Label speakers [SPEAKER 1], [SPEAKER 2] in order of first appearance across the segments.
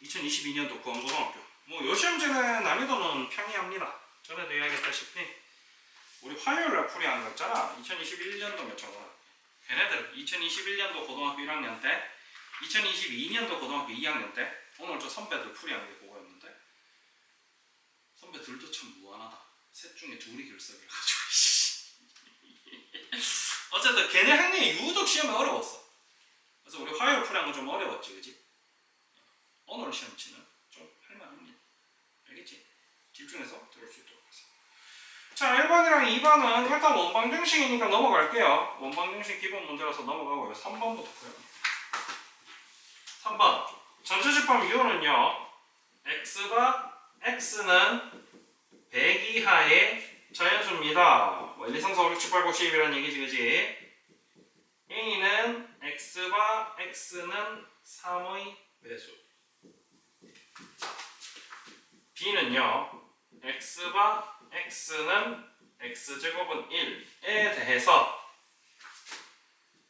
[SPEAKER 1] 2022년도 구암고등학교. 뭐 요 시험지는 난이도는 평이합니다. 전에도 이야기했다시피 우리 화요일날 풀이한 거 있잖아. 2021년도 몇 차고 걔네들 2021년도 고등학교 1학년 때 2022년도 고등학교 2학년 때 오늘 저 선배들 풀이한 게 그거였는데 선배들도 참 무한하다. 셋 중에 둘이 결석을 가지고 어쨌든 걔네 학년이 유독 시험이 어려웠어. 그래서 우리 화요일 풀이한 거 좀 어려웠지, 그지? 오늘 시험치는 좀 할만합니다. 알겠지? 집중해서 들을 수 있도록 하겠습니다. 자, 1번이랑 2번은 일단 원방정식이니까 넘어갈게요. 원방정식 기본 문제라서 넘어가고요. 3번부터 풀어요. 3번 전체집합 이유는요. x는 100 이하의 자연수입니다. 1, 2, 3, 4, 5, 6, 7, 8, 9, 10이라는 얘기지, 그지? a는 x바 x는 3의 배수. b는요. x바 x는 x제곱은 1에 대해서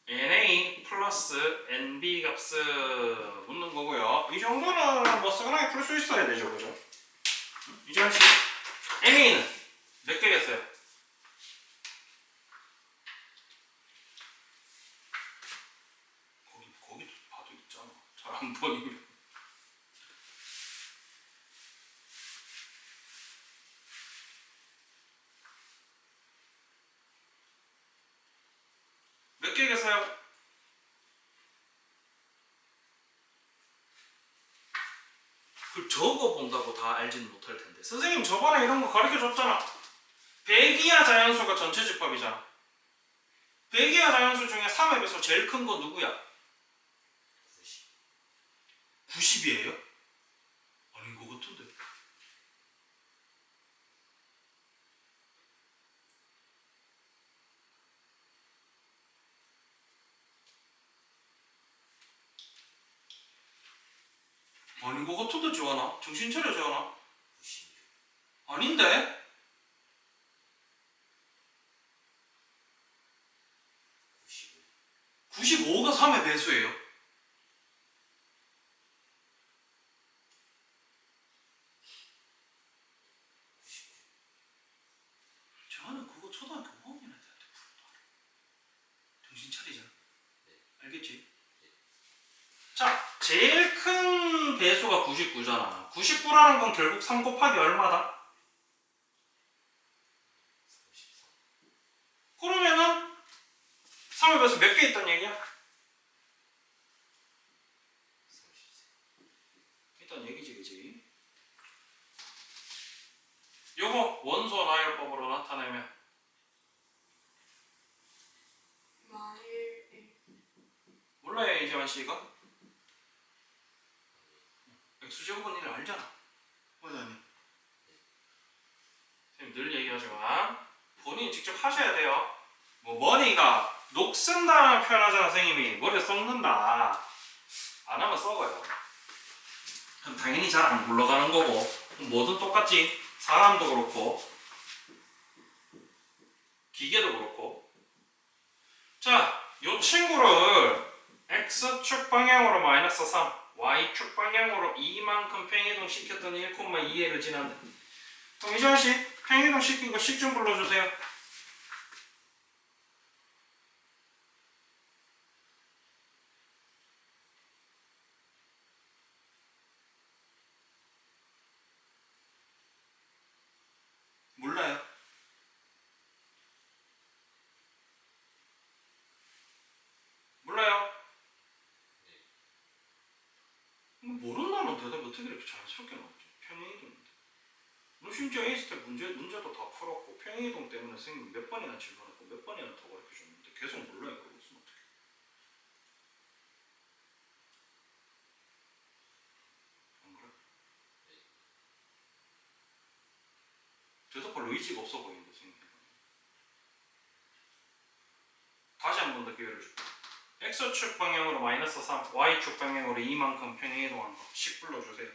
[SPEAKER 1] na 플러스 nb 값을 묻는 거고요. 이 정도는 뭐 쓰거나 풀 수 있어야 되죠, 그죠? 이재현 씨, na는 몇 개겠어요? 거기 봐도 있잖아. 잘 안 보이면. 몇 개겠어요? 그걸 적어본다고 다 알지는 못할 텐데. 선생님 저번에 이런 거 가르쳐 줬잖아. 100 이하 자연수가 전체 집합이잖아. 100 이하 자연수 중에 3의 배수 제일 큰 거 누구야? 90이에요? 아닌 것 같은데. 아닌 것 같은데, 지원아? 정신 차려, 지원아. 아닌데? 95가 3의 배수예요. 지원아, 그거 초등학교 5학년 애들한테 풀어도 알아. 정신 차리자. 알겠지? 자, 제일 큰 배수가 99잖아. 99라는 건 결국 3 곱하기 얼마다? 그러면은 3의 배수 몇 개 있단 얘기야? 있단 얘기지, 그지? 요거 원소 나열법으로 나타내면 몰라요, 이재환 씨가? x제곱은 1을 알잖아. 원장님. 선생님 늘 얘기하지만 본인이 직접 하셔야 돼요. 뭐 머리가 녹슨다는 표현하잖아, 선생님이. 머리가 썩는다. 안 하면 썩어요. 그럼 당연히 잘 안 굴러가는 거고. 뭐든 똑같지. 사람도 그렇고 기계도 그렇고. 자, 요 친구를 x축 방향으로 마이너스 3, y축 방향으로 2만큼 평이동 시켰더니 1,2를 지난다. 그럼 이재환씨, 평이동 시킨 거 식 좀 불러주세요. 몰라요? 몰라요? 모른다면 대답 어떻게 이렇게 자연스럽게 나오지? 평행이동인데. 너 심지어 A스텝 문제도 다 풀었고 평행이동 때문에 선생님 몇 번이나 질문했고 몇 번이나 더 가르쳐줬는데 계속 몰라요. 그거 무슨 어떻게? 안 그래? 대답할 의지가 없어 보이는데 선생님. 다시 한 번 더 기회를 줄게. X축 방향으로 마이너스 3, Y축 방향으로 2만큼 평행이동한 거 10 불러주세요.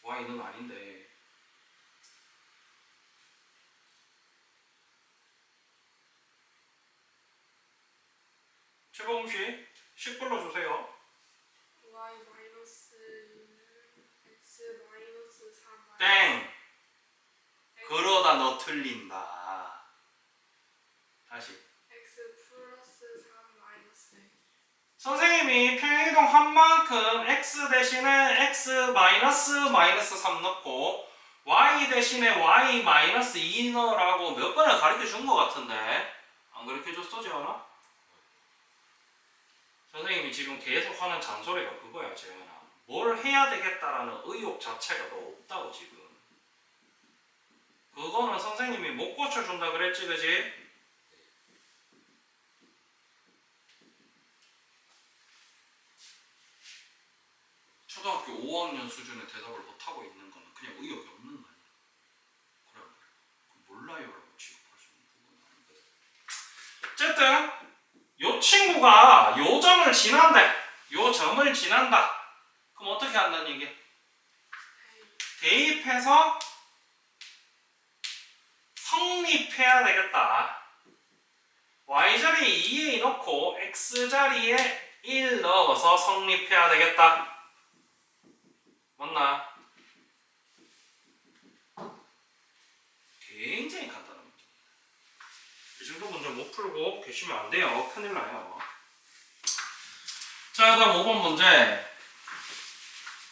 [SPEAKER 1] Y는 아닌데. 최범씨 식 불러주세요.
[SPEAKER 2] y 마이너스 x 마이너스 3
[SPEAKER 1] 땡. 그러다 너 틀린다. 다시.
[SPEAKER 2] x 플러스 3 마이너스
[SPEAKER 1] 선생님이 평행이동 한 만큼 x 대신에 x 마이너스 3 넣고 y 대신에 y 마이너스 2 넣으라고 몇 번을 가르쳐 준 것 같은데 안 가르쳐 줬어 재현아? 선생님이 지금 계속 하는 잔소리가 그거야 재현아. 뭘 해야 되겠다라는 의욕 자체가 더 없다고 지금. 그거는 선생님이 못 고쳐준다 그랬지 그지? 초등학교 5학년 수준의 대답을 못하고 있는 거는 그냥 의욕이 없는 거 아니야. 그래 몰라요라고 취급할 수 있는 부분은 아니거든. 어쨌든 요 친구가 요 점을 지난대. 요 점을 지난다. 그럼 어떻게 한다는 얘기야? 대입해서 성립해야 되겠다. y자리에 2a 넣고 x자리에 1 넣어서 성립해야 되겠다. 맞나? 굉장히 간단한 문제입니다. 이 정도 문제 못 풀고 계시면 안 돼요. 큰일 나요. 자, 다음 5번 문제.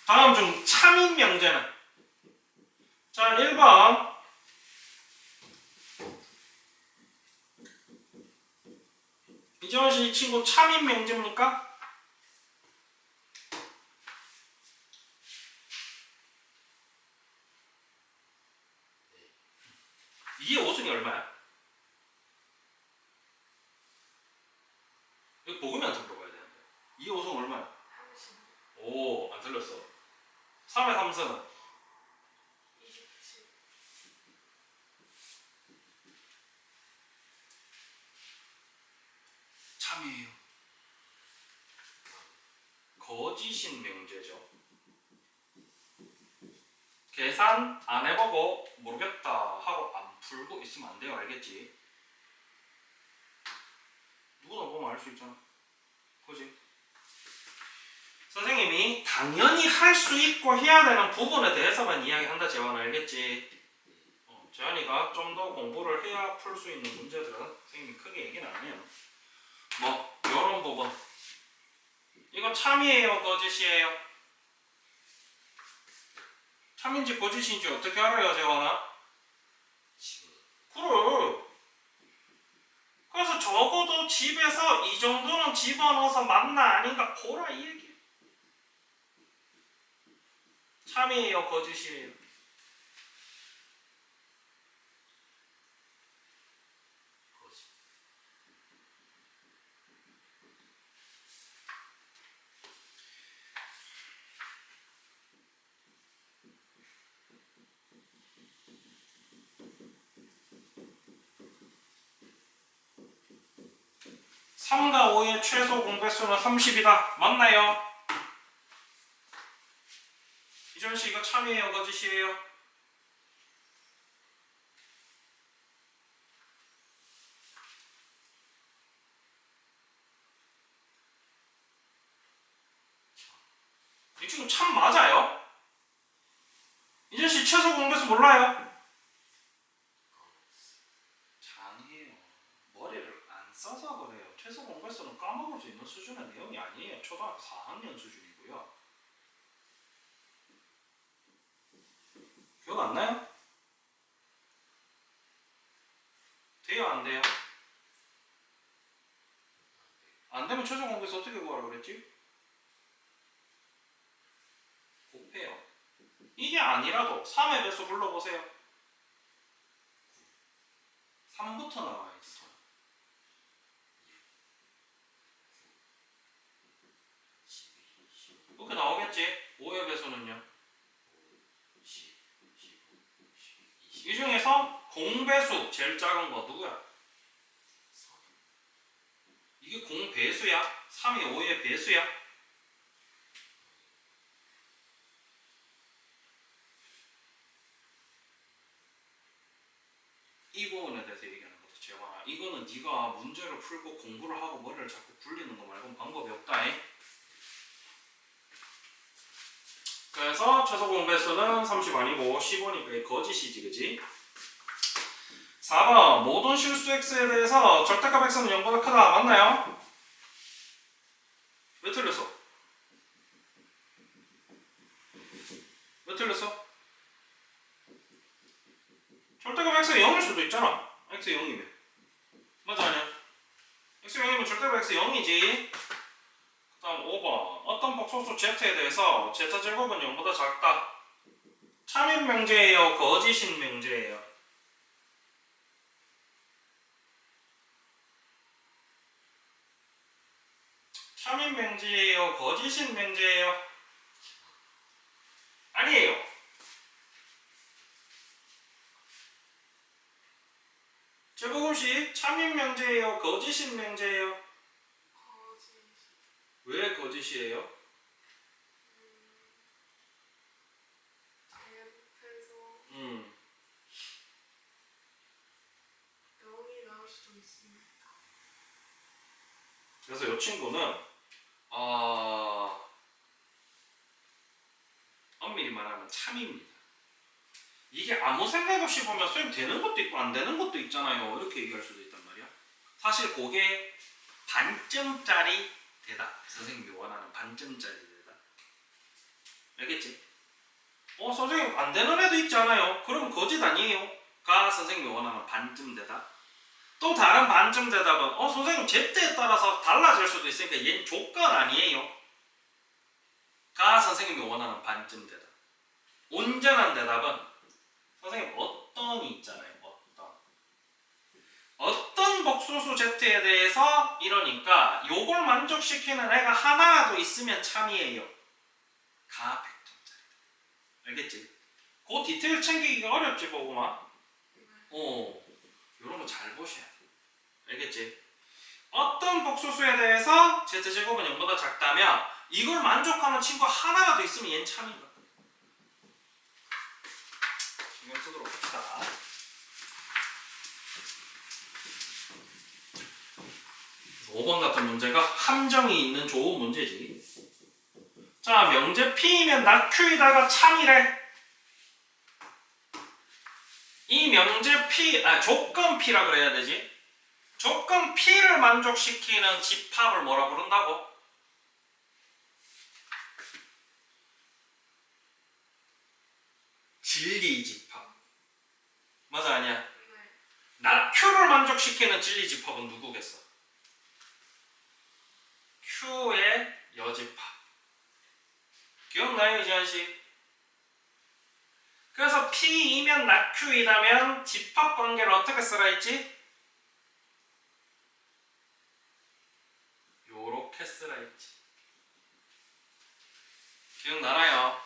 [SPEAKER 1] 다음 중 참인 명제는? 자, 1번. 이재원 씨 이 친구 참인 명제입니까? 이게 5승이 얼마야? 이거 복음이한테 물어봐야 되는데. 2의 5승 얼마야?
[SPEAKER 2] 30
[SPEAKER 1] 오, 안 틀렸어. 3의 3승은?
[SPEAKER 2] 27
[SPEAKER 1] 참이에요. 거짓인 명제죠. 계산 안 해보고 모르겠다 하고 안 풀고 있으면 안 돼요. 알겠지? 누구나 보면 알 수 있잖아. 그지? 선생님이 당연히 할 수 있고 해야 되는 부분에 대해서만 이야기한다 재환아. 알겠지? 재환이가 좀 더 공부를 해야 풀 수 있는 문제들은 선생님이 크게 얘기는 안 해요. 뭐 요런 부분. 이거 참이에요? 거짓이에요? 참인지 거짓인지 어떻게 알아요 재환아? 그래. 그래서 적어도 집에서 이 정도는 집어넣어서 맞나 아닌가 보라 이 얘기. 참이에요? 거짓이에요? 거짓. (3과 5의) 최소 공배수는 30이다. 맞나요? 이전씨 이거 참이에요? 거짓이에요? 이 친구 참 맞아요? 이전씨 최소 공배수 몰라요? 장이에요. 머리를 안 써서 그래요. 최소 공배수는 까먹을 수 있는 수준의 내용이 아니에요. 초등학교 4학년 수준이고요. 기억 안 나요? 돼요? 안 돼요? 안 되면 최소 공배수 어떻게 구하라고 그랬지? 곱해요. 이게 아니라도 3의 배수 불러보세요. 3부터 나와야 있어. 그렇게 나오겠지? 5의 배수는요? 이 중에서 공배수 제일 작은 거 누구야? 이게 공배수야? 3이 5의 배수야? 이 부분에 대해서 얘기하는 거죠. 재환아. 이거는 네가 문제를 풀고 공부를 하고 머리를 자꾸 굴리는 거 말고는 방법이 없다잉. 그래서 최소 공배수는 30 아니고 15니까 거짓이지, 그지? 4번 모든 실수 x에 대해서 절대값 x는 0보다 크다. 맞나요? 왜 틀렸어? 왜 틀렸어? 절대값 x가 0일 수도 있잖아. x 0이면. 맞아 아니야? x 0이면 절대값 x 0이지. 그 다음 5번 어떤 복소수 z에 대해서 z제곱은 0보다 작다. 참인 명제예요? 거짓인 명제예요? 참인 명제예요? 거짓인 명제예요? 아니에요. 제곱음식 참인 명제예요? 거짓인 명제예요?
[SPEAKER 2] 거짓.
[SPEAKER 1] 왜 거짓이에요?
[SPEAKER 2] 잘못해서
[SPEAKER 1] 음.
[SPEAKER 2] 0이 나올 수도 있습니다.
[SPEAKER 1] 그래서 이 친구는 엄밀히 말하면 참입니다. 이게 아무 생각 없이 보면 쌤 되는 것도 있고 안 되는 것도 있잖아요. 이렇게 얘기할 수도 있단 말이야. 사실 그게 반점짜리 대답. 선생님이 원하는 반점짜리 대답. 알겠지? 선생님 안 되는 애도 있잖아요. 그럼 거짓 아니에요? 가 선생님이 원하는 반점 대답. 또 다른 반점 대답은 선생님 Z에 따라서 달라질 수도 있으니까 얘는 조건 아니에요? 가 선생님이 원하는 반점 대답. 온전한 대답은 선생님 어떤이 있잖아요. 어떤 복소수 Z에 대해서 이러니까 요걸 만족시키는 애가 하나라도 있으면 참이에요. 가 100점짜리. 알겠지? 그 디테일 챙기기가 어렵지 보구만. 요런 거 잘 보셔야 돼. 알겠지? 어떤 복소수에 대해서 Z제곱은 0보다 작다면 이걸 만족하는 친구 하나라도 있으면 얘는 참인 거야. 신경 쓰도록 합시다. 그래서 5번 같은 문제가 함정이 있는 좋은 문제지. 자, 명제 P이면 낙 Q이다가 참이래. 이 명제 P, 조건 P라 그래야 되지. 조건 P를 만족시키는 집합을 뭐라 부른다고? 진리 집합. 맞아 아니야?
[SPEAKER 2] 네.
[SPEAKER 1] 낙 Q를 만족시키는 진리 집합은 누구겠어? Q의 여집합. 기억나요 이지한씨? 그래서 P이면 낙 Q이라면 집합 관계를 어떻게 쓰라 했지? 요렇게 쓰라 했지. 기억나나요?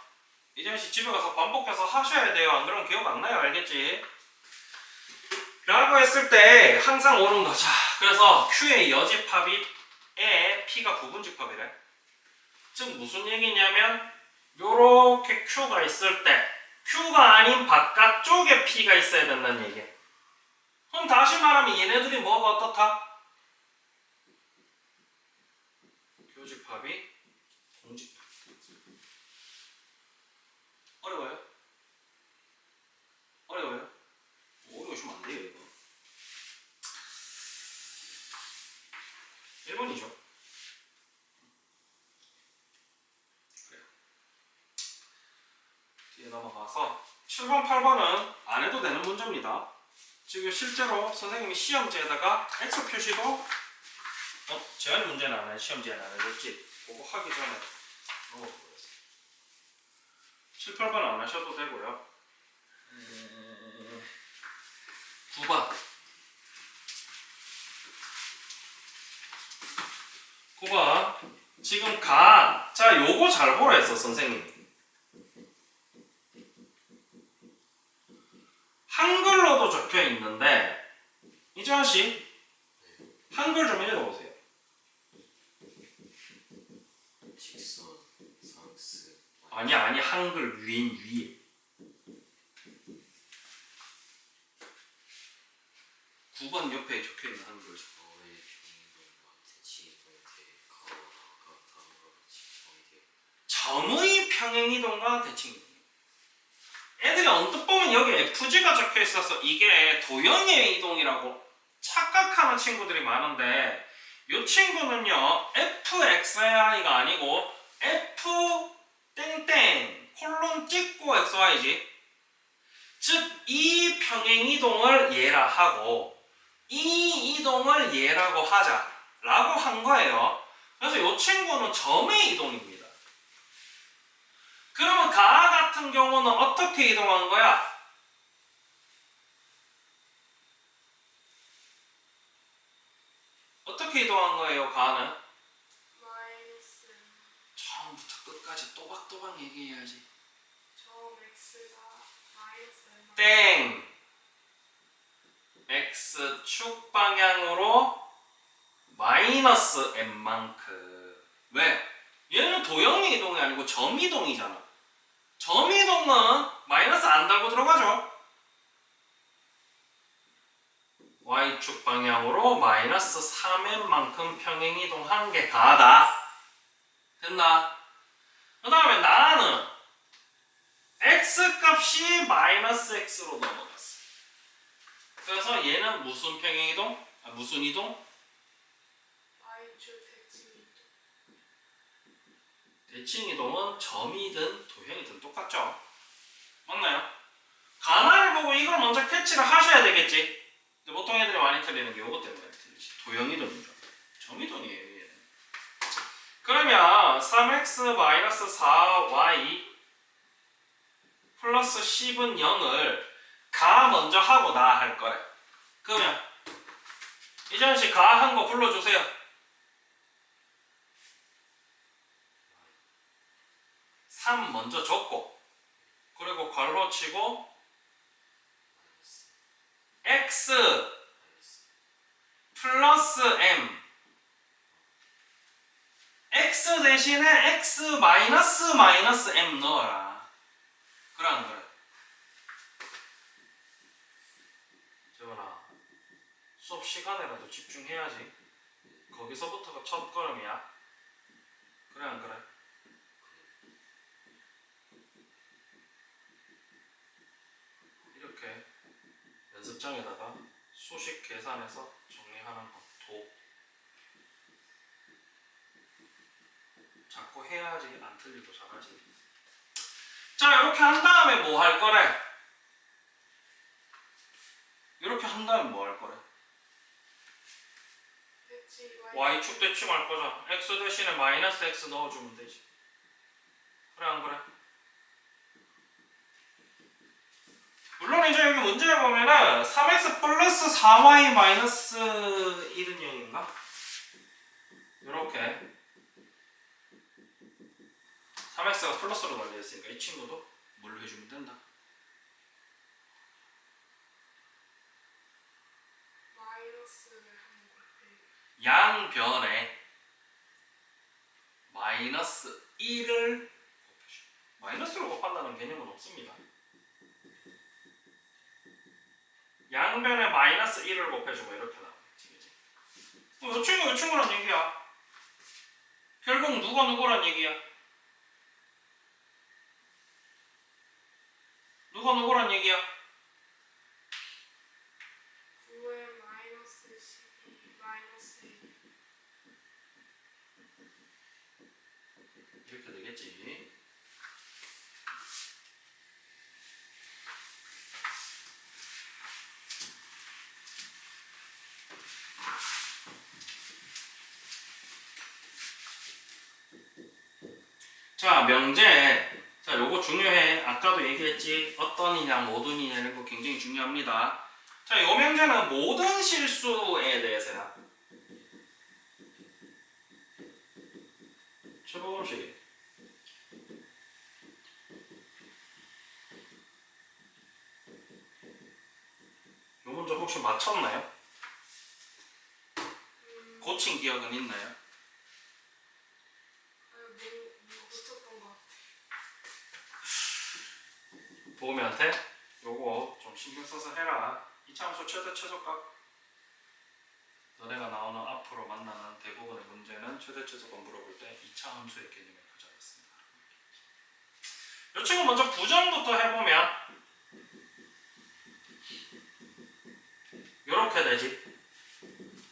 [SPEAKER 1] 이지한씨 집에 가서 반복해서 하셔야 돼요. 안 그러면 기억 안 나요. 알겠지? 라고 했을 때 항상 오는 거죠. 그래서 Q의 여집합이 P가 부분집합이래. 즉 무슨 얘기냐면 요렇게 Q가 있을 때 Q가 아닌 바깥쪽에 P가 있어야 된다는 얘기야. 그럼 다시 말하면 얘네들이 뭐가 어떻다? 교집합이 공집합. 어려워요? 어려워요? 어려우시면 안 돼요 이거. 1번이죠. 그래요. 뒤에 넘어가서 7번, 8번은 안 해도 되는 문제입니다. 지금 실제로 선생님이 시험지에다가 X 표시도 제한 문제는 안 해. 시험지에는 안 해줬지. 그거 하기 전에 넘어보겠습니다. 7, 8번 안 하셔도 되고요. 9번. 9번. 지금 자, 요거 잘 보라 했어, 선생님이. 한글로도 적혀 있는데, 이재환 씨, 한글 좀 읽어보세요.
[SPEAKER 3] 직선, 상스.
[SPEAKER 1] 아니, 한글 위에. 9번 옆에 적혀 있는 한글. 평행이동과 대칭이동. 애들이 언뜻 보면 여기 FG가 적혀 있어서 이게 도형의 이동이라고 착각하는 친구들이 많은데 이 친구는요 FXI가 아니고 F 땡땡 콜론 찍고 XY지. 즉 이 평행이동을 얘라 하고 이 이동을 얘라고 하자라고 한 거예요. 그래서 이 친구는 점의 이동입니다. 그러면 가 같은 경우는 어떻게 이동한 거야? 어떻게 이동한 거예요, 가는?
[SPEAKER 2] 마이너스
[SPEAKER 1] 처음부터 끝까지 또박또박 얘기해야지.
[SPEAKER 2] 점 x가 마이너스 얼마?
[SPEAKER 1] 땡! x축 방향으로 마이너스 m만큼. 왜? 얘는 도형의 이동이 아니고 점이동이잖아. 점이동은 마이너스 안 달고 들어가죠. y축 방향으로 마이너스 3m만큼 평행이동한 게 가다. 됐나? 그 다음에 나는 x값이 마이너스 x로 넘어갔어. 그래서 얘는 무슨 평행이동? 무슨 이동?
[SPEAKER 2] y축 대칭이동.
[SPEAKER 1] 대칭이동은 점이든 도형이든 똑같죠? 맞나요? 가나를 보고 이걸 먼저 캐치를 하셔야 되겠지? 근데 보통 애들이 많이 틀리는 게 이것 때문에 틀리지. 도형이동이죠. 점이동이에요. 얘는. 그러면 3x-4y 플러스 10은 0을 가 먼저 하고 나 할 거래. 그러면 이재현 씨 가 한 거 불러주세요. 3 먼저 적고 그리고 괄호 치고 x 플러스 m x 대신에 x 마이너스 마이너스 m 넣어라. 그래 안 그래? 재원아 수업 시간에라도 집중해야지. 거기서부터가 첫 걸음이야. 그래 안 그래? 이렇게 연습장에다가 수식 계산해서 정리하는 것도 자꾸 해야지 안 틀리고 잘하지. 자 이렇게 한 다음에 뭐 할 거래? 이렇게 한 다음에 뭐 할 거래?
[SPEAKER 2] 대칭
[SPEAKER 1] y축 대칭할 거잖아. x 대신에 마이너스 x 넣어주면 되지. 그래 안 그래? 물론 이제 여기 문제에 보면은 3x 플러스 4y 마이너스 1은 0인가? 이렇게 3x가 플러스로 달려있으니까 이 친구도 뭘로 해주면 된다.
[SPEAKER 2] 마이너스를 한번 곱해.
[SPEAKER 1] 양변에 마이너스 1을 곱해줘. 마이너스로 곱한다는 개념은 없습니다. 양변에 마이너스 1을 곱해주고 이렇게 나오겠지. 그치? 이 친구 이 친구란 얘기야. 결국 누가 누구란 얘기야? 누가 누구란 얘기야?
[SPEAKER 2] 9에 마이너스 12 마이너스 1.
[SPEAKER 1] 이렇게 되겠지. 자, 명제. 자, 요거 중요해. 아까도 얘기했지. 어떤 이냐, 모든 이냐 이런 거 굉장히 중요합니다. 자, 요 명제는 모든 실수에 대해서야. 최보검식. 요 문제 혹시 맞췄나요? 고친 기억은 있나요?
[SPEAKER 2] 못 쳤던 것 같아.
[SPEAKER 1] 보험이한테 요거 좀 신경 써서 해라. 이차함수 최대 최소값. 너네가 나오는 앞으로 만나는 대부분의 문제는 최대 최소값 물어볼 때 이차함수의 개념을 가져왔습니다. 이 친구 먼저 부정부터 해보면 요렇게 되지.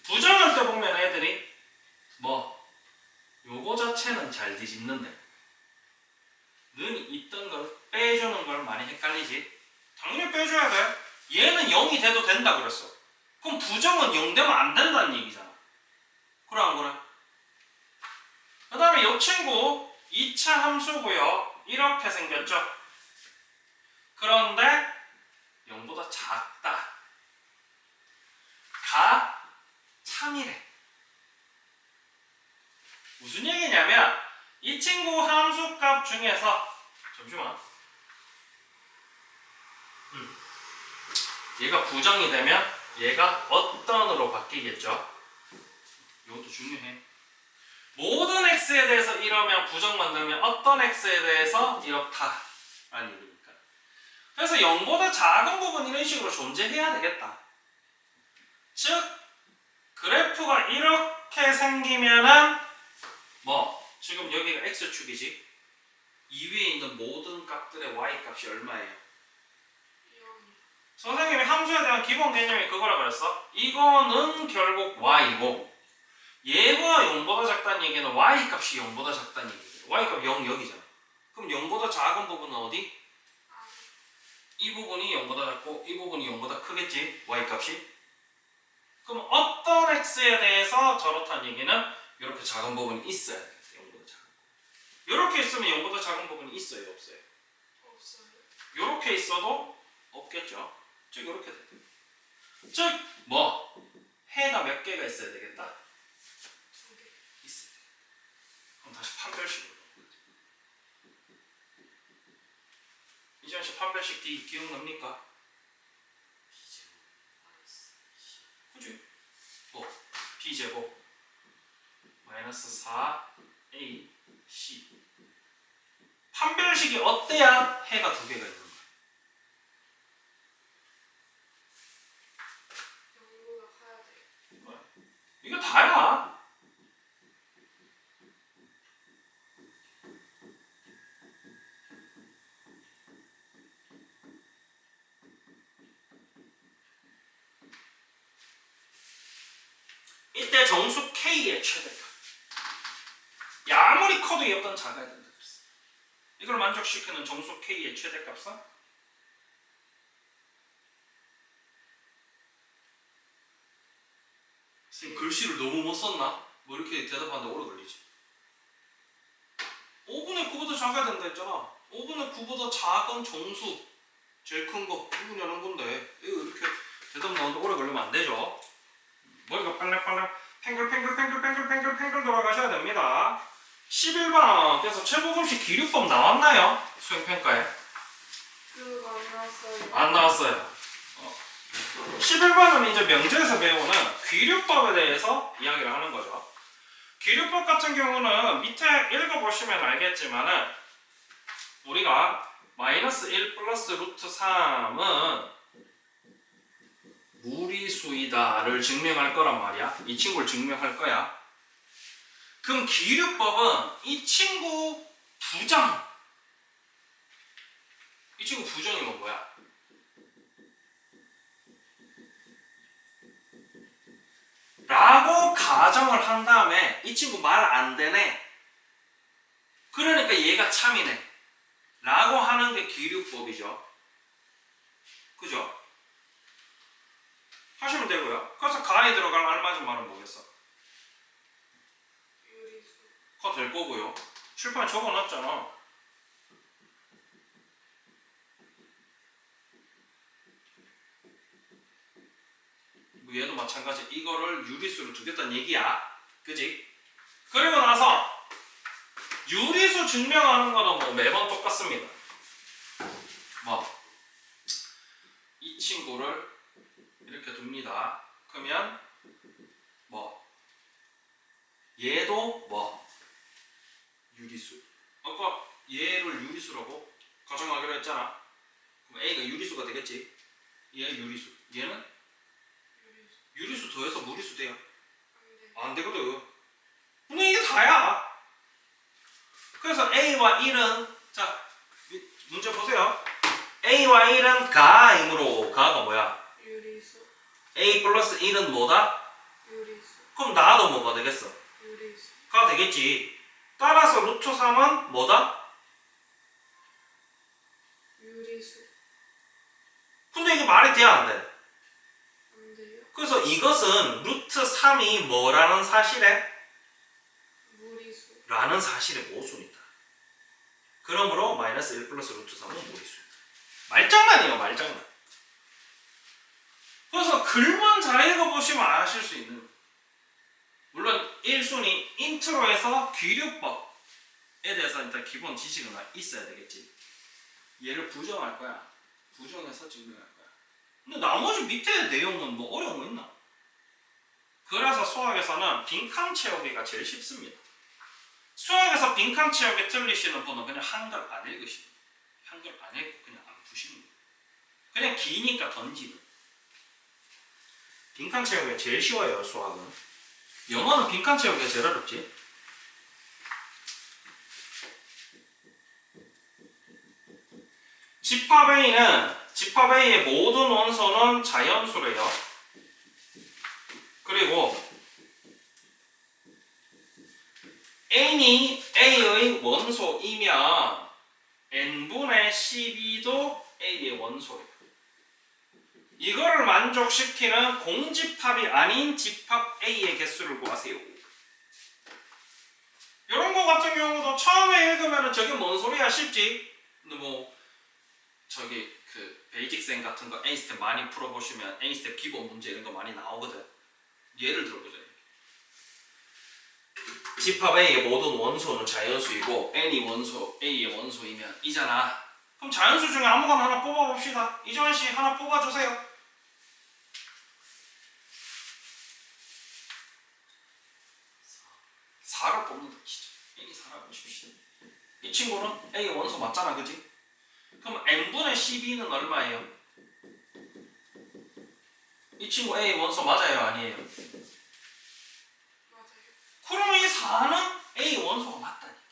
[SPEAKER 1] 부정할 때 보면 애들이 뭐 요거 자체는 잘 뒤집는데 는 있던 걸 빼주는 걸 많이 헷갈리지. 당연히 빼줘야 돼. 얘는 0이 돼도 된다 그랬어. 그럼 부정은 0 되면 안 된다는 얘기잖아. 그래 안 그래? 그 다음에 이 친구 2차 함수고요. 이렇게 생겼죠. 그런데 0보다 작다. 가 참이래. 무슨 얘기냐면 이 친구 함수값 중에서 잠시만 얘가 부정이 되면 얘가 어떤으로 바뀌겠죠? 이것도 중요해. 모든 x에 대해서 이러면 부정 만들면 어떤 x에 대해서 이렇다라는 얘기니까. 그래서 0보다 작은 부분 이런 식으로 존재해야 되겠다. 즉 그래프가 이렇게 생기면은 뭐 지금 여기가 x축이지. 이 위에 있는 모든 값들의 y값이 얼마예요?
[SPEAKER 2] 0.
[SPEAKER 1] 선생님이 함수에 대한 기본 개념이 그거라 그랬어. 이거는 결국 y고 얘가 0보다 작다는 얘기는 y값이 0보다 작다는 얘기예요. y값 0 여기잖아. 그럼 0보다 작은 부분은 어디? 이 부분이 0보다 작고 이 부분이 0보다 크겠지. y값이. 그럼 어떤 x에 대해서 저렇다는 얘기는 이렇게 작은 부분이 있어야 돼. 0보다 작은 부분. 이렇게 있으면 0보다 작은 부분이 있어요? 없어요?
[SPEAKER 2] 없어요.
[SPEAKER 1] 이렇게 있어도 없겠죠. 즉 이렇게 돼. 즉 뭐? 해가 몇 개가 있어야 되겠다?
[SPEAKER 2] 2개.
[SPEAKER 1] 있어야 돼. 그럼 다시 판별식으로. 이지현 씨 판별식 D 기억납니까? 그지? 뭐? B제곱 마이너스 4A C 판별식이 어때야 해가 두 개가 있는 거야?
[SPEAKER 2] 0보다 커야 돼.
[SPEAKER 1] 이거 다야. 이때 정수 K의 최대값. 야, 아무리 커도 얘보다는 작아야 된다 그랬어. 이걸 만족시키는 정수 K의 최대값은? 선생님 글씨를 너무 못 썼나? 뭐 이렇게 대답하는데 오래 걸리지. 5분의 9보다 작아야 된다 했잖아. 5분의 9보다 작은 정수 제일 큰 거 이분이라는 건데 이거 이렇게 대답 나오는데 오래 걸리면 안 되죠. 머리가 빨랑빨랑 팽글팽글 돌아가셔야 됩니다. 11번 그래서 최고금식 기류법 나왔나요? 수행평가에?
[SPEAKER 2] 그거 안 나왔어요.
[SPEAKER 1] 안 나왔어요. 11번은 이제 명제에서 배우는 귀류법에 대해서 이야기를 하는 거죠. 귀류법 같은 경우는 밑에 읽어보시면 알겠지만은 우리가 마이너스 1 플러스 루트 3은 무리수이다를 증명할 거란 말이야. 이 친구를 증명할 거야. 그럼 귀류법은 이 친구 부정. 이 친구 부정이면 뭐야? 라고 가정을 한 다음에 이 친구 말 안 되네. 그러니까 얘가 참이네. 라고 하는 게 귀류법이죠. 그죠? 하시면 되고요. 그래서 가에 들어갈 알맞은 말은 뭐겠어?
[SPEAKER 2] 유리수.
[SPEAKER 1] 가 될 거고요. 출판에 적어놨잖아. 뭐 얘도 마찬가지. 이거를 유리수로 두겠다는 얘기야. 그지? 그리고 나서 유리수 증명하는 거는 뭐 매번 똑같습니다. 뭐 이 친구를 이렇게 둡니다. 그러면 뭐 얘도 뭐 유리수. 아까 얘를 유리수라고 가정하기로 했잖아. 그럼 A가 유리수가 되겠지. 얘가 유리수. 얘는
[SPEAKER 2] 유리수.
[SPEAKER 1] 유리수 더해서 무리수 돼요.
[SPEAKER 2] 안 돼.
[SPEAKER 1] 안 되거든. 근데 이게 다야. 그래서 A와 1은 자 X와 1은 가이므로 가가 뭐야?
[SPEAKER 2] 유리수.
[SPEAKER 1] A 플러스 1은 뭐다?
[SPEAKER 2] 유리수.
[SPEAKER 1] 그럼 나도 뭐가 되겠어?
[SPEAKER 2] 유리수.
[SPEAKER 1] 가 되겠지. 따라서 루트 3은 뭐다?
[SPEAKER 2] 유리수.
[SPEAKER 1] 근데 이게 말이 돼야 안 돼?
[SPEAKER 2] 안 돼요?
[SPEAKER 1] 그래서 이것은 루트 3이 뭐라는 사실에?
[SPEAKER 2] 무리수.
[SPEAKER 1] 라는 사실에 모순이다. 그러므로 마이너스 1 플러스 루트 3은 무리수다. 말장난이에요, 말장난. 그래서 글만 잘 읽어보시면 아실 수 있는, 물론 1순위 인트로에서 귀류법에 대해서 일단 기본 지식은 있어야 되겠지. 얘를 부정할 거야. 부정해서 증명할 거야. 근데 나머지 밑에 내용은 뭐 어려운 거 있나? 그래서 수학에서는 빈칸 채우기가 제일 쉽습니다. 수학에서 빈칸 채우기 틀리시는 분은 그냥 한글 안 읽으시는 거예요. 한글 안 읽고 그냥 안 푸시는 거예요. 그냥 기니까 던지는. 빈칸 채우기가 제일 쉬워요, 수학은. 영어는 빈칸 채우기가 제일 어렵지. 집합 A의 모든 원소는 자연수래요. 그리고 n이 A의 원소이면 n분의 12도 A의 원소래요. 이거를 만족시키는 공집합이 아닌 집합 A의 개수를 구하세요. 이런 거 같은 경우도 처음에 읽으면 저게 뭔 소리야 싶지. 근데 뭐 저기 그 베이직생 같은 거 A스텝 많이 풀어보시면 A스텝 기본 문제 이런 거 많이 나오거든. 예를 들어보자. 집합 A의 모든 원소는 자연수이고 n이 원소 A의 원소이면 이잖아. 그럼 자연수 중에 아무거나 하나 뽑아봅시다. 이정현 씨 하나 뽑아주세요. 4를 뽑는다. 진짜. n이 4라고 보십시오. 이 친구는 A의 원소 맞잖아, 그지? 그럼 n분의 12는 얼마예요? 이 친구 A의 원소 맞아요, 아니에요?
[SPEAKER 2] 맞아요.
[SPEAKER 1] 그러면 이 4는 A 원소가 맞다니까.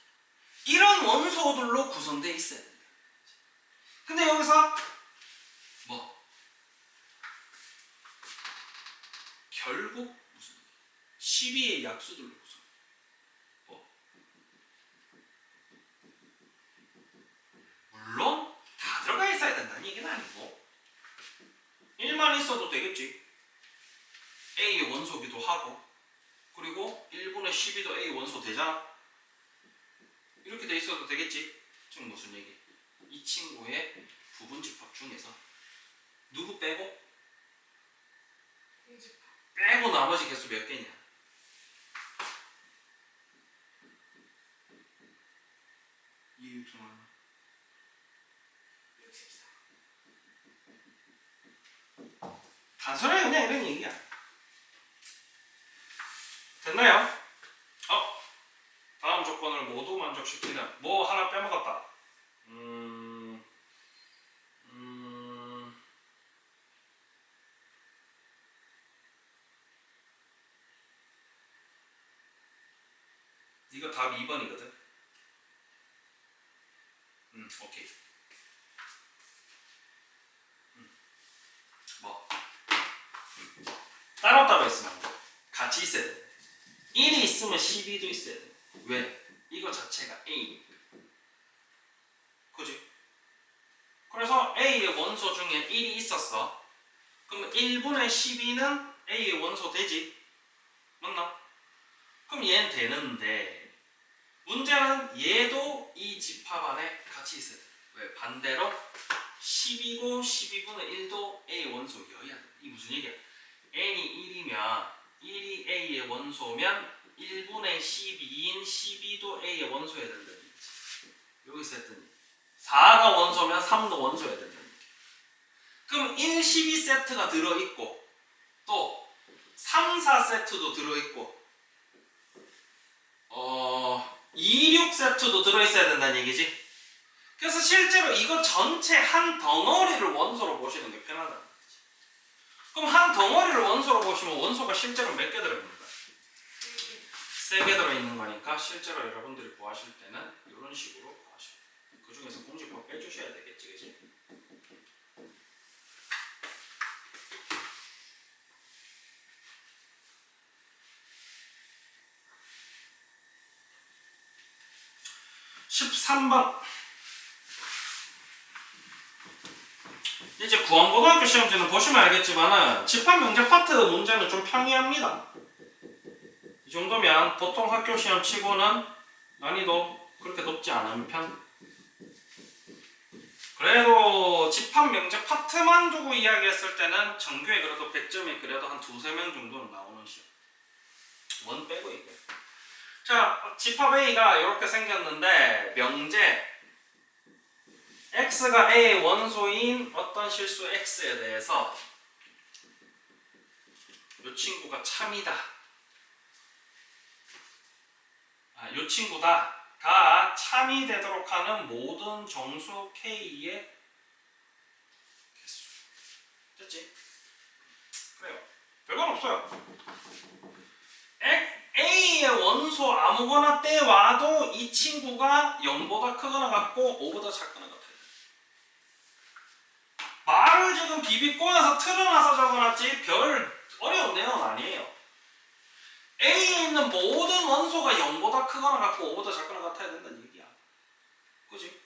[SPEAKER 1] 이런 원소들로 구성되어 있어야 된다. 근데 여기서 뭐 결국 무슨 12의 약수들로 구성. 뭐 물론 다 들어가 있어야 된다는 얘기는 아니고 1만 있어도 되겠지. A의 원소기도 하고 그리고 1분의 12도 A 원소 되잖아. 이렇게 돼 있어도 되겠지. 지금 무슨 얘기? 이 친구의 부분집합 중에서 누구 빼고?
[SPEAKER 2] 공집합.
[SPEAKER 1] 빼고 나머지 개수 몇 개냐? 이유중은
[SPEAKER 2] 64.
[SPEAKER 1] 단순하게 그냥 이런 얘기야. 됐나요? 다음 조건을 모두 만족시키는 뭐 하나 빼먹었다. 이거 답 2번이거든. 오케이. 뭐 따로따로 있으면 안 돼. 같이 있어야 돼. 1이 있으면 12도 있어야 돼. 왜? 이거 자체가 A니까. 그지? 그래서 A의 원소 중에 1이 있었어. 그럼 1분의 12는 A의 원소 되지? 맞나? 그럼 얘는 되는데 문제는 얘도 이 집합 안에 같이 있어야 돼. 왜? 반대로 10이고 12분의 1도 A의 원소여야 돼. 이 무슨 얘기야? n이 1이면 1이 A의 원소면 1분의 12인 12도 A의 원소여야 된다는 얘기지. 여기서 했더니 4가 원소면 3도 원소여야 된다는 얘기. 그럼 1, 12 세트가 들어있고 또 3, 4 세트도 들어있고 2, 6 세트도 들어있어야 된다는 얘기지. 그래서 실제로 이거 전체 한 덩어리를 원소로 보시는 게 편하다는 얘기지. 그럼 한 덩어리를 원소로 보시면 원소가 실제로 몇 개 들어있는 거야? 3개 들어있는 거니까 실제로 여러분들이 구하실 때는 이런 식으로 구하셔요. 그 중에서 공식법 빼주셔야 되겠지, 그지? 13번. 이제 구원고등학교 시험지는 보시면 알겠지만은 집합 명제 파트 문제는 좀 평이합니다. 이 정도면 보통 학교 시험 치고는 난이도 그렇게 높지 않은 편. 그래도 집합 명제 파트만 두고 이야기했을 때는 정규에 그래도 100점이 그래도 한 2~3명 정도는 나오는 시험. 원 빼고 이게. 자, 집합 A가 이렇게 생겼는데 명제 X가 A의 원소인 어떤 실수 X에 대해서 이 친구가 참이다. 이 친구다가 참이 되도록 하는 모든 정수 K의 개수. 됐지? 그래요. 별건 없어요. A의 원소 아무거나 떼와도 이 친구가 0보다 크거나 같고 5보다 작거나 같아요. 말을 지금 비비 꼬아서 틀어놔서 적어놨지 별 어려운 내용은 아니에요. A에 있는 모든 원소가 0보다 크거나 같고 5보다 작거나 같아야 된다는 얘기야. 그지?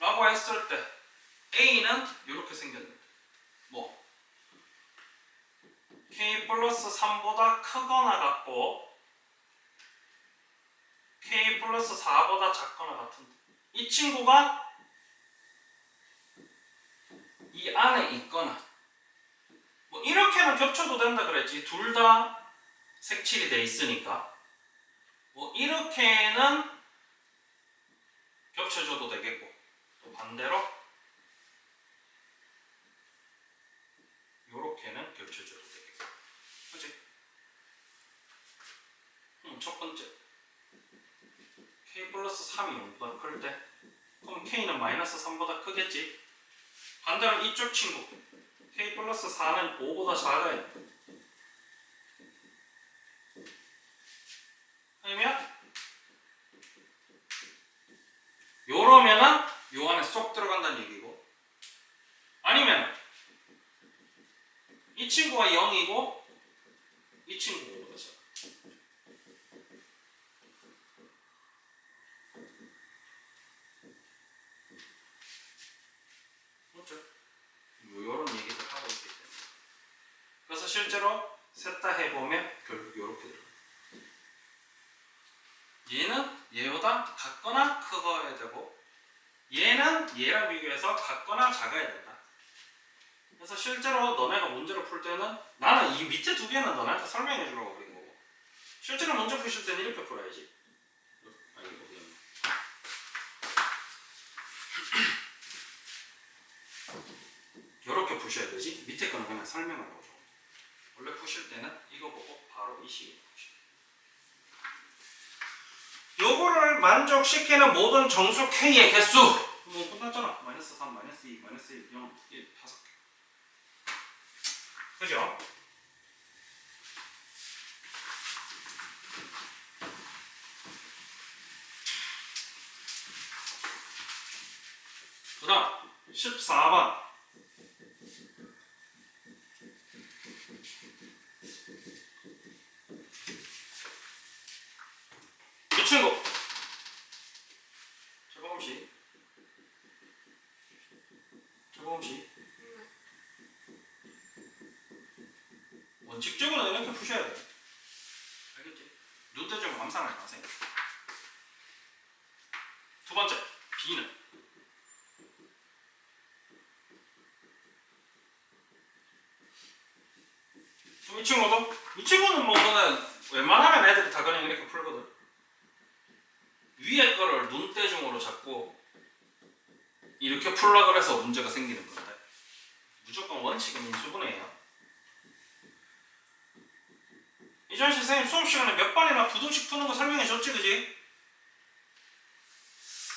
[SPEAKER 1] 라고 했을 때 A는 이렇게 생겼는데 뭐 K 플러스 3보다 크거나 같고 K 플러스 4보다 작거나 같은데 이 친구가 이 안에 있거나 뭐 이렇게는 겹쳐도 된다 그랬지. 둘 다 색칠이 돼 있으니까 뭐 이렇게는 겹쳐줘도 되겠고 또 반대로 요렇게는 겹쳐줘도 되겠고. 그치? 첫 번째 K 플러스 3이 0보다 클 때 그럼 K는 마이너스 3보다 크겠지. 반대로 이쪽 친구 K 플러스 4는 5보다 작아야 돼. 아니면 요러면은 요 안에 쏙 들어간다는 얘기고 아니면 이 친구가 0이고 이 친구가 5보다 작아. 그렇죠? 요런 얘기를 하고 있기 때문에 그래서 실제로 셋 다 해보면 결국 요렇게 들어가요. 얘는 얘보다 같거나 크거야 되고 얘는 얘랑 비교해서 같거나 작아야 된다. 그래서 실제로 너네가 문제를 풀 때는 나는 이 밑에 두 개는 너네한테 설명해 주려고 그린 거고 실제로 문제 푸실 때는 이렇게 풀어야지. 아니 어디 이렇게 푸셔야 되지. 밑에 거는 그냥 설명하려고 줘. 원래 푸실 때는 이거 보고 바로 이 식으로 푸셔. 요거를 만족시키는 모든 정수 K의 개수 뭐 끝났잖아. 마이너스 3, 마이너스 2, 마이너스 1, 0, 1, 5개. 그죠? 그 다음 14번 이 친구 제곱음식 원칙적으로 이렇게 푸셔야 돼. 알겠지? 눈대중은 암산을 하세요. 두 번째 B는 이 친구는 뭐 그는 웬만하면 애들이 다 그냥 이렇게 풀거든. 위에 거를 눈대중으로 잡고 이렇게 풀라 그래서 문제가 생기는 건데 무조건 원칙은 인수분해예요. 이전 선생님 수업 시간에 몇 번이나 부등식 푸는 거 설명해 줬지, 그지?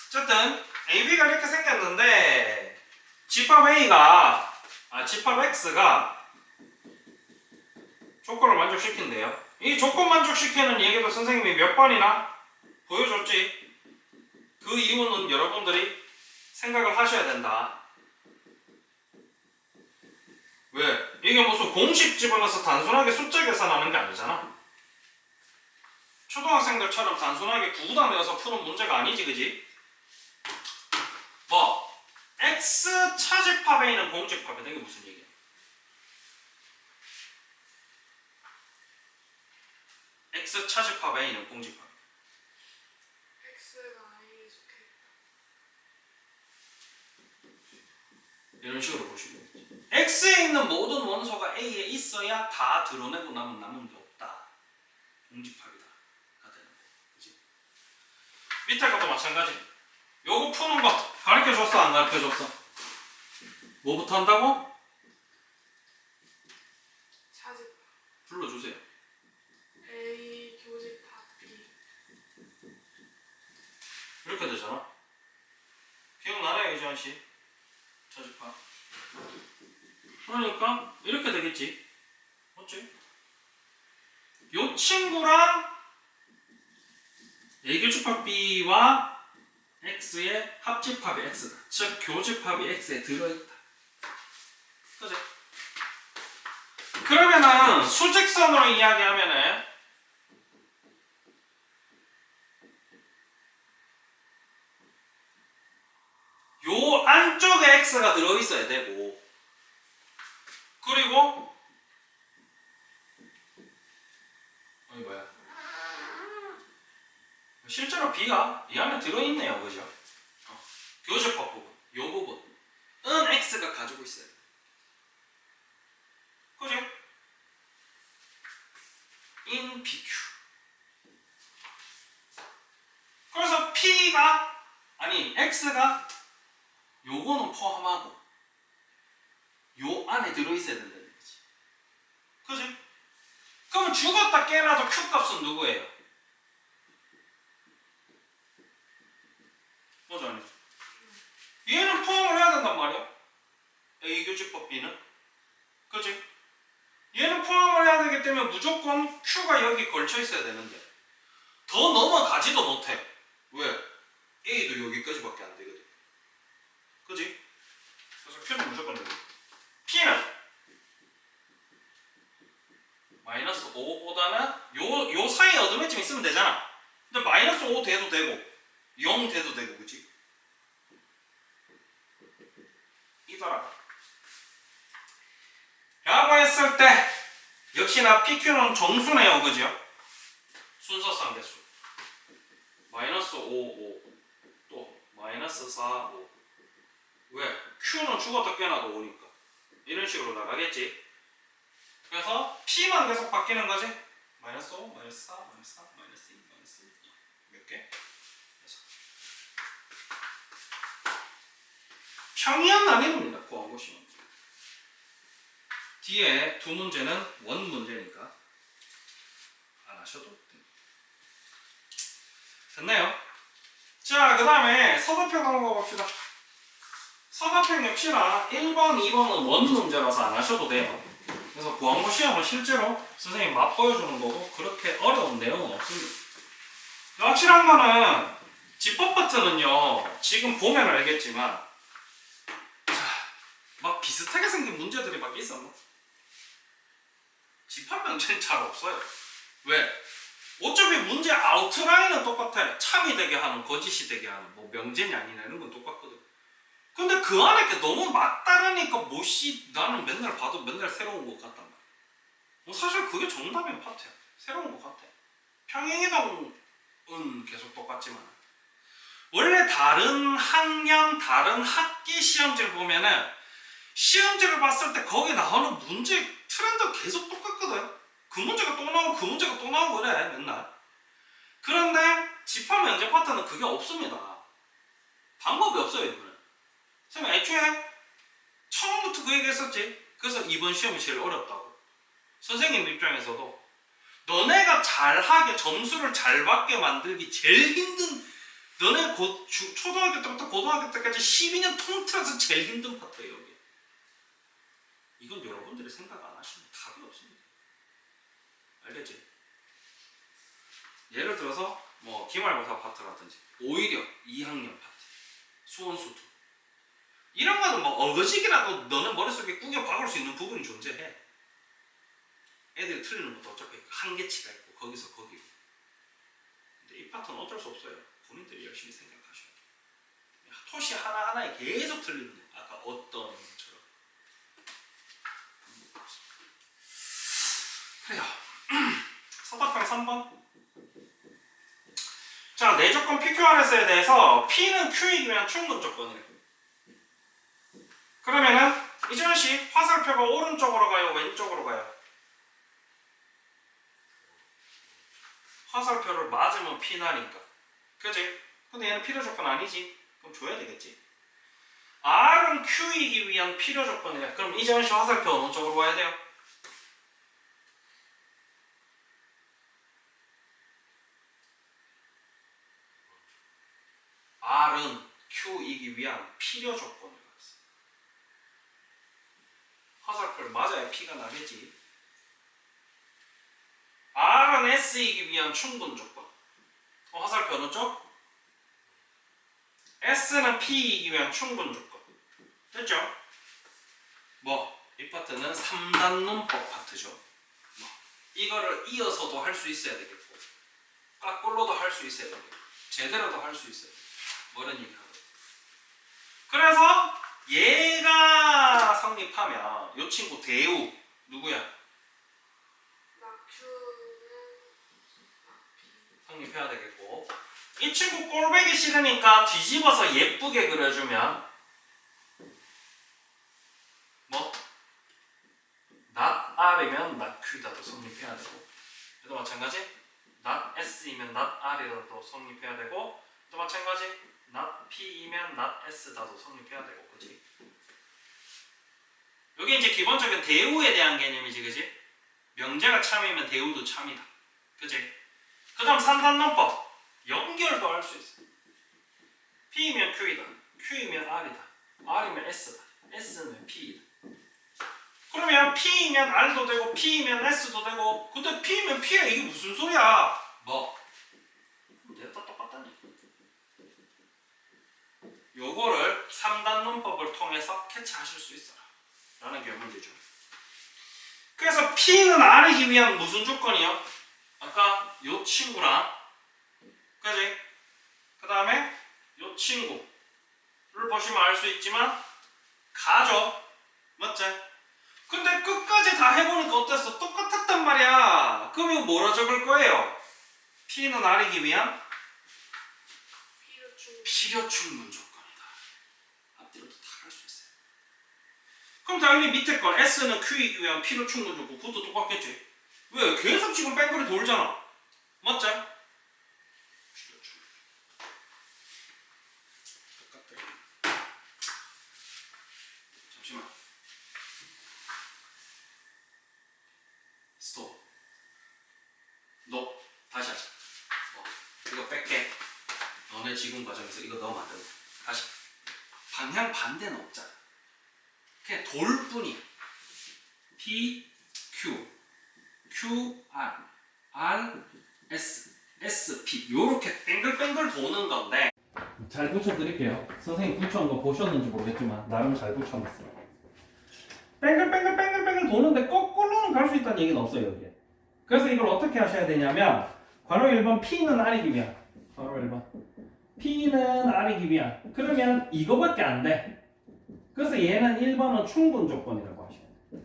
[SPEAKER 1] 어쨌든 AB가 이렇게 생겼는데 집합 X가 조건을 만족시킨대요. 이 조건 만족시키는 얘기도 선생님이 몇 번이나 보여줬지. 그 이유는 여러분들이 생각을 하셔야 된다. 왜? 이게 무슨 공식 집어넣어서 단순하게 숫자 계산하는 게 아니잖아. 초등학생들처럼 단순하게 구구단 외워서 푸는 문제가 아니지, 그지? 뭐 x 차집합 a는 공집합이다. 이게 무슨 얘기야? x 차집합 a는 공집합.
[SPEAKER 2] x가 a에 속해
[SPEAKER 1] 이런 식으로 보시면 x에 있는 모든 원소가 a에 있어야 다 드러내고 남은 게 없다. 공집합이다. 가 되는 거. 그지? 밑에 것도 마찬가지. 요거 푸는 거 가르쳐줬어? 안 가르쳐줬어? 뭐부터 한다고?
[SPEAKER 2] 차집합
[SPEAKER 1] 불러주세요.
[SPEAKER 2] a 교집합 b
[SPEAKER 1] 이렇게 되잖아. 기억나나요, 이재환 씨? 차집합. 그러니까 이렇게 되겠지. 맞지? 요 친구랑 A교집합 B와 X의 합집합이 X다. 즉 교집합이 X에 들어있다. 그지? 그러면은 수직선으로 이야기하면은 요 안쪽에 X가 들어있어야 되고, 그리고 어이 뭐야? 실제로 B가 이 안에 들어있네요. 그죠? 교집합 부분, 요 부분은 X가 가지고 있어요. 그죠? in PQ. 그래서 P가 아니 X가 요거는 포함하고 요 안에 들어있어야 된다는 거지. 그지? 그럼 죽었다 깨나도 Q 값은 누구예요? 맞아 아니? 얘는 포함을 해야 된단 말이야. A 교집합 B는. 그지? 얘는 포함을 해야 되기 때문에 무조건 Q가 여기 걸쳐 있어야 되는데 더 넘어가지도 못해. 왜? A도 여기까지밖에 안 되거든. 그지? 그래서 Q는 무조건 여기. P는 마이너스 5보다는 요 사이에 어드매쯤 있으면 되잖아. 근데 마이너스 5 돼도 되고 0 돼도 되고, 그치? 이더라. 라고 했을 때 역시나 PQ는 정수네요. 그죠? 순서상 개수. 마이너스 5, 5. 또 마이너스 4, 5. 왜? Q는 죽었다 깨나도 5니까. 이런 식으로 나가겠지. 그래서 P만 계속 바뀌는 거지. 마이너스 5, 마이너스 4, 마이너스 4, 마이너스 2, 마이너스 2. 몇 개? 그래서 평이한 난이도입니다. 구한 것이. 뒤에 두 문제는 원 문제니까 안 하셔도 됩니다. 됐나요? 자, 그 다음에 서사평 한번 봅시다. 서사평 역시나 1번, 2번은 원 문제라서 안 하셔도 돼요. 그래서 구항모 시험은 실제로 선생님 맛보여주는 거고 그렇게 어려운 내용은 없습니다. 확실한 거는 집합 파트는요, 지금 보면 알겠지만 막 비슷하게 생긴 문제들이 막 있어. 집합 명제는 잘 없어요. 왜? 어차피 문제 아웃라인은 똑같아. 참이 되게 하는, 거짓이 되게 하는, 뭐 명제냐 아니냐 이런 건 똑같거든. 근데 그 안에 게 너무 맞다르니까 뭐씨 나는 맨날 봐도 맨날 새로운 것 같단 말이야. 뭐 사실 그게 정답인 파트야. 새로운 것 같아. 평행이동은 계속 똑같지만 원래 다른 학년, 다른 학기 시험지를 보면은 시험지를 봤을 때 거기 나오는 문제 트렌드가 계속 똑같거든. 그 문제가 또 나오고 그 문제가 또 나오고 그래 맨날. 그런데 집합 면제 파트는 그게 없습니다. 방법이 없어요 이거는. 선생님 애초에 처음부터 그 얘기 했었지. 그래서 이번 시험이 제일 어렵다고. 선생님 입장에서도 너네가 잘하게 점수를 잘 받게 만들기 제일 힘든, 너네 초등학교 때부터 고등학교 때까지 12년 통틀어서 제일 힘든 파트예요 여기. 이건 여러분들이 생각 안 하시면 답이 없습니다. 알겠지? 예를 들어서 뭐 기말고사 파트라든지 오히려 2학년 파트, 수원수투 이런 거는 뭐 어거지기라도 너네 머릿속에 꾸겨 박을 수 있는 부분이 존재해. 애들이 틀리는 것도 어차피 한계치가 있고 거기서 거기고. 근데 이 파트는 어쩔 수 없어요. 본인들이 열심히 생각하셔야 돼요. 표시 하나하나에 계속 틀리는 거예요. 아까 어떤 것처럼. 그래요. 삼각형 3번. 자, 내조건 PQRS에 대해서 P는 Q이면 충분 조건이래요. 그러면은 이재현 씨 화살표가 오른쪽으로 가요, 왼쪽으로 가요? 화살표를 맞으면 P나니까. 그지? 근데 얘는 필요 조건 아니지. 그럼 줘야 되겠지. R은 Q이기 위한 필요 조건이래. 그럼 이재현 씨 화살표 어느 쪽으로 와야 돼요? R은 Q이기 위한 필요 조건을 가졌어. 화살표를 맞아야 P가 나겠지. R은 S이기 위한 충분 조건. 화살표 어느 쪽? S는 P이기 위한 충분 조건. 됐죠? 이 파트는 3단 문법 파트죠. 이거를 이어서도 할 수 있어야 되겠고, 까꿀로도 할 수 있어야 되겠고, 제대로도 할 수 있어야 되겠고, 이런 얘기 하거든. 그래서 얘가 성립하면 이 친구 대우 누구야? 성립해야 되겠고, 이 친구 꼴배기 싫으니까 뒤집어서 예쁘게 그려주면 not R이면 not Q다도 성립해야 되고, 얘도 마찬가지 not S이면 not R이라도 성립해야 되고, 또 마찬가지 not P이면 not S다도 성립해야 되고, 그지? 여기 이제 기본적인 대우에 대한 개념이지, 그지? 명제가 참이면 대우도 참이다, 그지? 그 다음 3단 논법 연결도 할 수 있어. P이면 Q이다, Q이면 R이다, R이면 S다, S는 P이다. 그러면 P이면 R도 되고 P이면 S도 되고, 근데 P면 P야, 이게 무슨 소리야? 내가 다 똑같다니. 요거를 3단 논법을 통해서 캐치하실 수 있어라 라는 게 문제죠. 그래서 P는 R이기 위한 무슨 조건이요? 아까 요 친구랑, 그지? 그 다음에 요 친구를 보시면 알 수 있지만 가죠? 맞지? 근데 끝까지 다 해보니까 어땠어? 똑같았단 말이야. 그럼 이거 뭐라 적을 거예요? P는 R이기 위한 필요 충분 조건이다. 앞뒤로도 다 할 수 있어요. 그럼 당연히 밑에 건 S는 Q이기 위한 필요 충분 조건, 그것도 똑같겠지? 왜? 계속 지금 뺑글이 돌잖아. 맞지? 필요 충분. 똑같아. 잠시만. 스톱. 너 다시 하자. 이거 뺄게. 너네 지금 과정에서 이거 넣으면 안 된다. 다시. 방향 반대는 없잖아. 그냥 돌 뿐이야. P, Q, Q, R, R, S, S, P 요렇게 뱅글뱅글 도는 건데, 잘 붙여드릴게요. 선생님 붙여놓은 거 보셨는지 모르겠지만 나름 잘 붙여놨어요. 뱅글뱅글 도는데 거꾸로는 갈 수 있다는 얘기는 없어요, 여기에. 그래서 이걸 어떻게 하셔야 되냐면, 괄호 1번 P는 R이기 위한, 괄호 1번 P는 R이기 위한, 그러면 이거밖에 안 돼. 그래서 얘는 1번은 충분 조건이라고 하셔야 돼.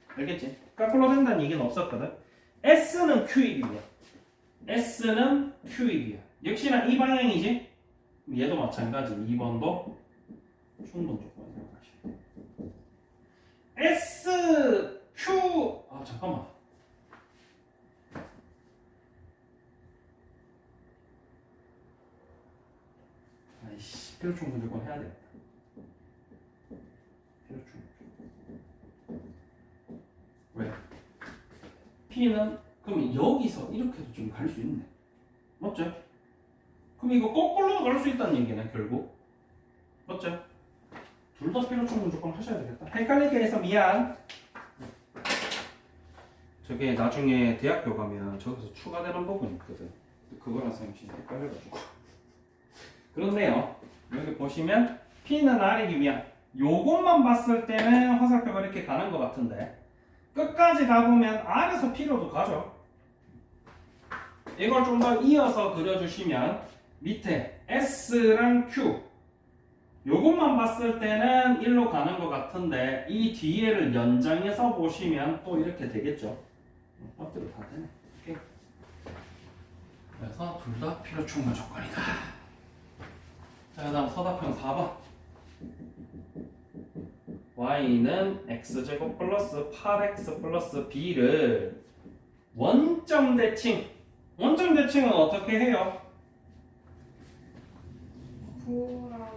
[SPEAKER 1] 알겠지? 거꾸로 된다는 얘기는 없었거든. S는 Q이기 위한, S는 Q이기 위한, 역시나 이 방향이지? 얘도 마찬가지. 2번도 충분 조건이라고 하셔야 돼. S, Q, 잠깐만. 아이씨, 필요 충분 조건 해야 되겠다. 필요 충분. 왜? P는 그럼 여기서 이렇게도 좀 갈 수 있네. 맞죠? 그럼 이거 거꾸로 갈 수 있다는 얘기네, 결국. 맞죠? 둘 다 필요 충분 조건 하셔야 되겠다. 헷갈리게 해서 미안. 저게 나중에 대학교 가면 저기서 추가되는 부분이 있거든. 그거랑 선생님이 헷갈려가지고. 그런데요, 여기 보시면 P는 R이기 위한, 요것만 봤을 때는 화살표가 이렇게 가는 것 같은데 끝까지 가보면 R에서 P로도 가죠. 이걸 좀 더 이어서 그려주시면 밑에 S랑 Q, 요것만 봤을 때는 1로 가는 것 같은데 이 뒤에를 연장해서 보시면 또 이렇게 되겠죠. 앞뒤로 다 되네. 오케이. 그래서 둘 다 필요 충분 조건이다. 자, 그 다음 서답형 4번. y는 x제곱 플러스 8x 플러스 b를 원점 대칭. 원점 대칭은 어떻게 해요?
[SPEAKER 2] 부호랑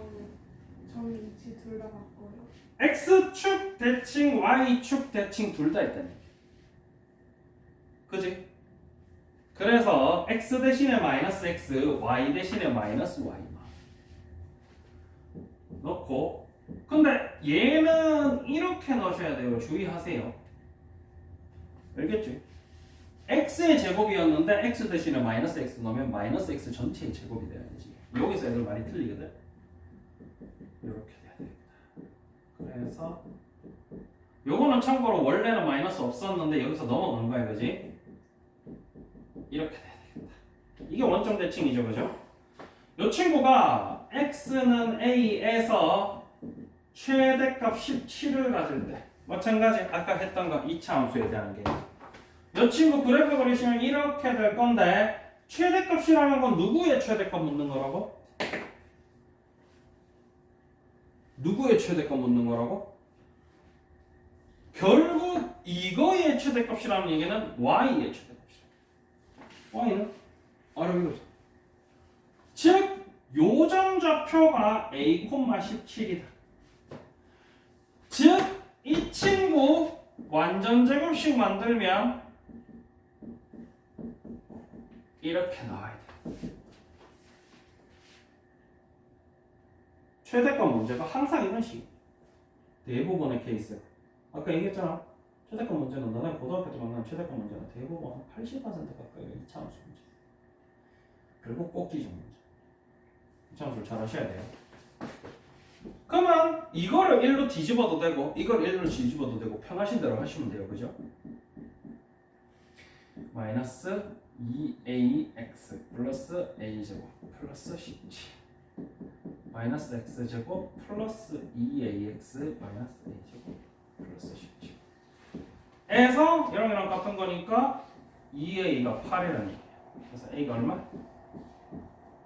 [SPEAKER 2] 점 위치 둘 다 바꿔요.
[SPEAKER 1] x축 대칭, y축 대칭 둘 다 있다네. 그지? 그래서 x 대신에 마이너스 x, y 대신에 마이너스 y 넣고, 근데 얘는 이렇게 넣으셔야 돼요. 주의하세요. 알겠지? x의 제곱이었는데 x 대신에 마이너스 x 넣으면 마이너스 x 전체의 제곱이 돼야 되지. 여기서 애들 많이 틀리거든. 이렇게 돼야 되겠다. 그래서 요거는 참고로 원래는 마이너스 없었는데 여기서 넘어가는 거야, 그지? 이렇게 돼야 되겠다. 이게 원점 대칭이죠, 그죠? 요 친구가 x는 a에서 최대값 17을 가질 때 마찬가지 아까 했던 거 2차 함수에 대한 게 요 친구 그래프 그리시면 이렇게 될 건데 최대값이라는 건 누구의 최대값 묻는 거라고? 누구의 최대값 묻는 거라고? 결국 이거의 최대값이라는 얘기는 y의 최대값이야. y는 아래로 즉 요점 좌표가 a, 17이다. 즉 이 친구 완전 제곱식 만들면 이렇게 나와야 돼. 최대값 문제가 항상 이런 식. 대부분의 케이스. 아까 얘기했잖아. 최대값 문제는 너네 고등학교 때 만난 최대값 문제는 대부분 한 80% 가까이 2차 함수 문제. 결국 꼭지점 문제. 2차 함수를 잘 하셔야 돼요. 그러면 이거를 1로 뒤집어도 되고 이걸 1로 뒤집어도 되고 편하신 대로 하시면 돼요. 그죠? 마이너스 2ax 플러스 a제곱 플러스 17 마이너스 x제곱 플러스 2ax 마이너스 a제곱 플러스 17 에서 이랑 같은 거니까 2a가 8이라는 얘기예요. 그래서 a가 얼마?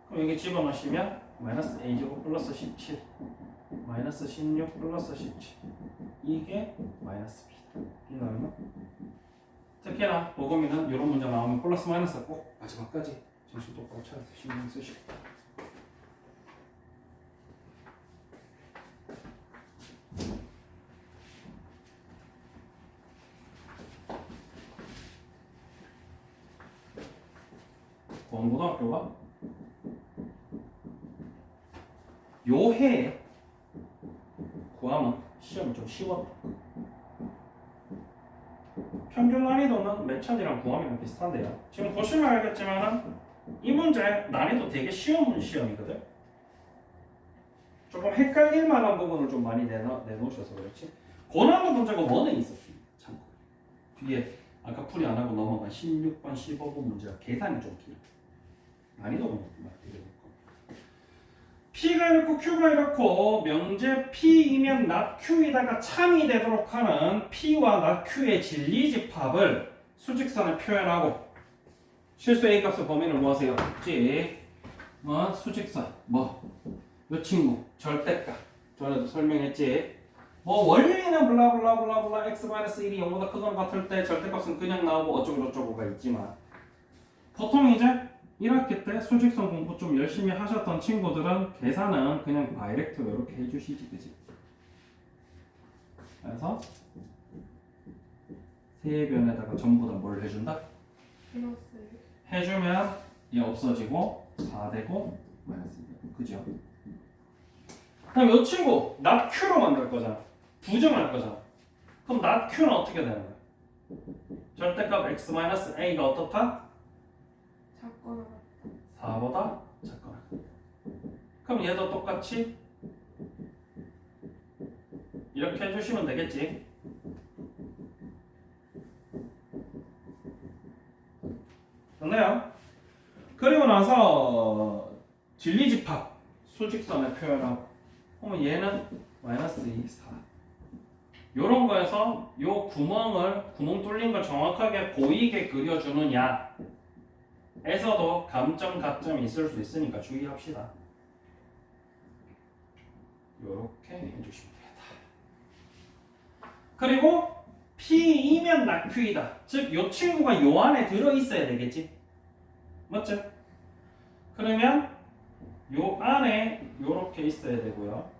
[SPEAKER 1] 그럼 여기 집어넣으시면 마이너스 a제곱 플러스 17 마이너스 16 플러스 17 이게 마이너스 b다. 이거 얼마? 특히나 보검이는 이런 문제 나오면 플러스 마이너스 꼭 마지막까지 정신 똑바로 차려서 신경 쓰시고. 고등학교가 요 해에 구하면 시험이 좀 쉬웠다. 평균 난이도는 매천이랑 구함이랑 비슷한데요. 지금 보시면 알겠지만 이 문제 난이도 되게 쉬운 시험이거든. 조금 헷갈릴 만한 부분을 좀 많이 내놓으셔서 그렇지. 고난도 문제가 원에 있었습니다. 참고. 뒤에 아까 풀이 안 하고 넘어간 16번, 15번 문제가 계산이 좀 길어. 난이도가 되게 높고. P가 이렇고 Q가 이렇고 명제 P이면 not Q이다가 참이 되도록 하는 P와 not Q의 진리집합을 수직선에 표현하고 실수 A 값의 범위를 뭐 하세요? 수직선 요 친구 절대값 전에도 설명했지. 원리는 블라블라블라블라 x-1이 0보다 크거나 같을 때 절대값은 그냥 나오고 어쩌고저쩌고가 있지만 보통 이제 1학기 때 수직선 공부 좀 열심히 하셨던 친구들은 계산은 그냥 다이렉트로 이렇게 해주시지, 그지? 그래서 세 변에다가 전부 다 뭘 해준다?
[SPEAKER 2] 플러스
[SPEAKER 1] 해주면 얘 없어지고 4 되고 마이너스 2 그죠? 그럼 이 친구 not q로 만들 거잖아. 부정할 거잖아. 그럼 not q는 어떻게 되는 거야? 절대값 x-a가 어떻다?
[SPEAKER 2] 작거나
[SPEAKER 1] 4보다 작거나. 그럼 얘도 똑같이 이렇게 해주시면 되겠지. 됐나요? 그리고 나서 진리집합 수직선에 표현하고 그러면 얘는 마이너스 2, 4. 요런 거에서 요 구멍 뚫린 걸 정확하게 보이게 그려주느냐 에서도 감점, 가점이 있을 수 있으니까 주의합시다. 요렇게 해주시면 되겠다. 그리고 P이면 낙Q이다. 즉, 요 친구가 요 안에 들어있어야 되겠지? 맞죠? 그러면 요 안에 요렇게 있어야 되고요.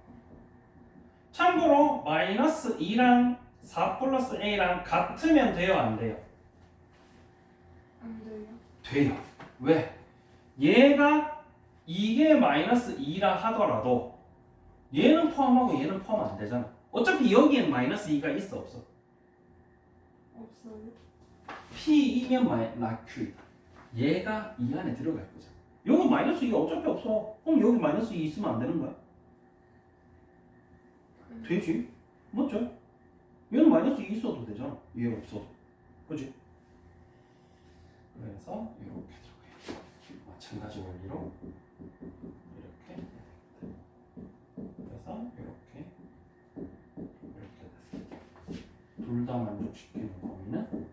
[SPEAKER 1] 참고로 마이너스 2랑 4 플러스 A랑 같으면 돼요? 안 돼요?
[SPEAKER 2] 안 돼요.
[SPEAKER 1] 돼요. 왜? 얘가 이게 마이너스 2라 하더라도 얘는 포함하고 얘는 포함 안 되잖아. 어차피 여기엔 마이너스 2가 있어 없어?
[SPEAKER 2] 없어요.
[SPEAKER 1] P이면 낙Q이다. 얘가 이 안에 들어갈 거잖아. 여기 마이너스 2가 어차피 없어. 그럼 여기 마이너스 2 있으면 안 되는 거야? 되지. 맞죠? 얘는 마이너스 2 있어도 되잖아. 얘 없어도. 그지? 그래서 이렇게 들어가요. 마찬가지 원리로 이렇게. 그래서 이렇게 됐습니다. 둘 다 만족시키는 범위는